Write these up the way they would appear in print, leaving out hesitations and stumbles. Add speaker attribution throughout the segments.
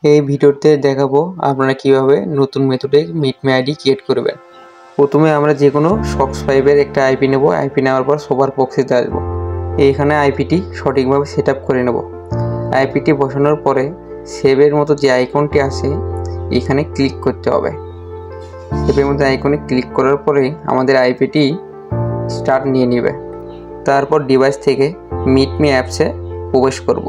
Speaker 1: এই ভিডিওতে দেখাবো আপনারা কিভাবে নতুন মেথডে মিটমি আইডি ক্রিয়েট করবেন। প্রথমে আমরা যে কোনো সক্স 5-এর একটা আইপি নেব। আইপি নেওয়ার পর সবার প্রক্সিতে আসবো। এইখানে আইপিটি সঠিকভাবে সেট আপ করে নেব। আইপিটি বসানোর পরে সেভের মতো যে আইকনটি আছে এখানে ক্লিক করতে হবে। সেভের মধ্যে আইকনে ক্লিক করার পরে আমাদের আইপিটি স্টার্ট নিয়ে নেবে। তারপর ডিভাইস থেকে মিটমি অ্যাপসে প্রবেশ করব।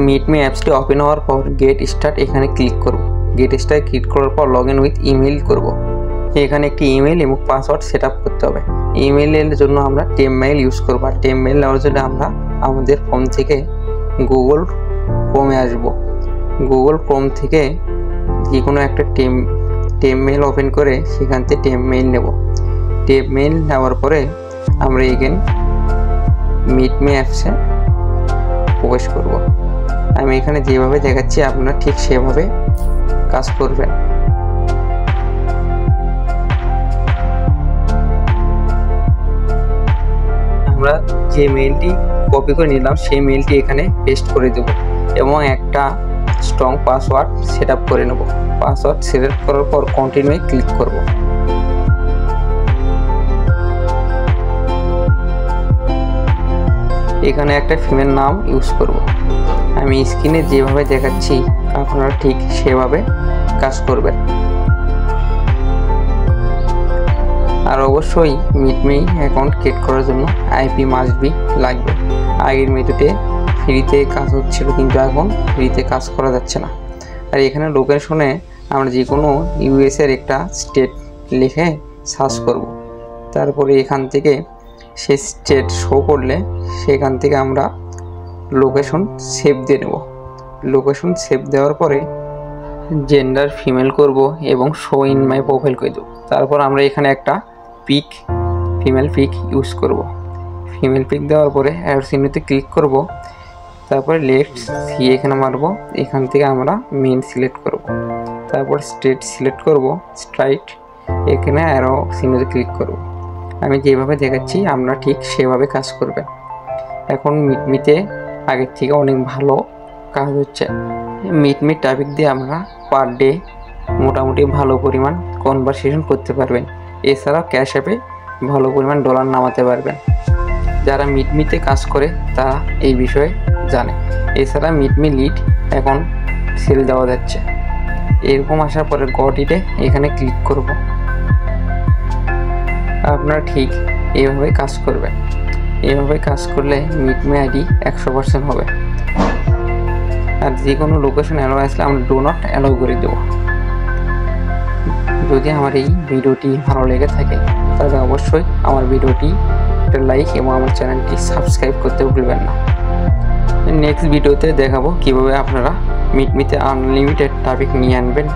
Speaker 1: মিটমি অ্যাপসটি ওপেন হওয়ার পর গেট স্টার্ট এখানে ক্লিক করব। গেট স্টার্ট ক্লিক করার পর লগ ইন উইথ ইমেল করব। এখানে একটি ইমেল এবং পাসওয়ার্ড সেট আপ করতে হবে। ইমেলের জন্য আমরা টেমমেইল ইউজ করব। আর টেমমেইল নেওয়ার জন্য আমরা আমাদের ফোন থেকে গুগল ক্রোমে আসব। গুগল ক্রোম থেকে যে কোনো একটা টেমমেইল ওপেন করে সেখান থেকে টেমমেইল নেব। টেমমেইল নেওয়ার পরে আমরা এগেন মিটমি অ্যাপসে প্রবেশ করব। আমি এখানে যেভাবে দেখাচ্ছি আপনারা ঠিক সেভাবে কাজ করবেন। আমরা যে মেইলটি কপি করে নিলাম সেই মেইলটি এখানে পেস্ট করে দেব এবং একটা স্ট্রং পাসওয়ার্ড সেট আপ করে নেব। পাসওয়ার্ড সিলেক্ট করার পর কন্টিনিউ ক্লিক করব। এখানে একটা ফিমেল নাম ইউজ করব। আমি স্ক্রিনে যেভাবে দেখাচ্ছি আপনারা ঠিক সেভাবে কাজ করবেন। আর অবশ্যই মিটমি অ্যাকাউন্ট ক্রিয়েট করার জন্য আইপি মাস্ট বি লাগবে। আগের মেথডে ফ্রিতে কাজ হচ্ছিল কিন্তু এখন ফ্রিতে কাজ করা যাচ্ছে না। আর এখানে লোকেশনে আমরা যে কোনো ইউএসের একটা স্টেট লিখে সার্চ করব। তারপরে এখান থেকে সেই স্টেট শো করলে সেখান থেকে আমরা লোকেশন সেভ দিয়ে নেব। লোকেশন সেভ দেওয়ার পরে জেন্ডার ফিমেল করব এবং শো ইন মাই প্রোফাইল করে দেবো। তারপর আমরা এখানে একটা পিক ফিমেল পিক ইউজ করব। ফিমেল পিক দেওয়ার পরে অ্যাড চিহ্নতে ক্লিক করব। তারপরে লেফট সি এখানে মারবো। এখান থেকে আমরা মেন সিলেক্ট করব। তারপর স্টেট সিলেক্ট করব। স্ট্রাইট এখানে অ্যারো চিহ্নতে ক্লিক করব। আমি যেভাবে দেখাচ্ছি আপনারা ঠিক সেভাবে কাজ করবেন। এখন মিটমিতে আগের থেকে অনেক ভালো কাজ হচ্ছে। মিটমি ট্রাফিক দিয়ে আমরা পার ডে মোটামুটি ভালো পরিমাণ কনভারসেশন করতে পারবেন। এছাড়াও ক্যাশ অ্যাপে ভালো পরিমাণ ডলার নামাতে পারবেন। যারা মিটমিতে কাজ করে তারা এই বিষয়ে জানে। এছাড়া মিটমি লিড এখন সেল দেওয়া যাচ্ছে। এরকম আসার পরে গট ইটে এখানে ক্লিক করব। আপনারা ঠিক এইভাবে কাজ করবেন। এইভাবে কাজ করলে মিটমি আইডি 100% হবে। আর যে কোনো লোকেশন অ্যালাউ আসলে আমরা ডো নট অ্যালাউ করে দেবো। যদি আমার এই ভিডিওটি ভালো লেগে থাকে তাহলে অবশ্যই আমার ভিডিওটি একটা লাইক এবং আমার চ্যানেলটি সাবস্ক্রাইব করতে ভুলবেন না। নেক্সট ভিডিওতে দেখাবো কিভাবে আপনারা মিটমিতে আনলিমিটেড ট্রাফিক নিয়ে আনবেন।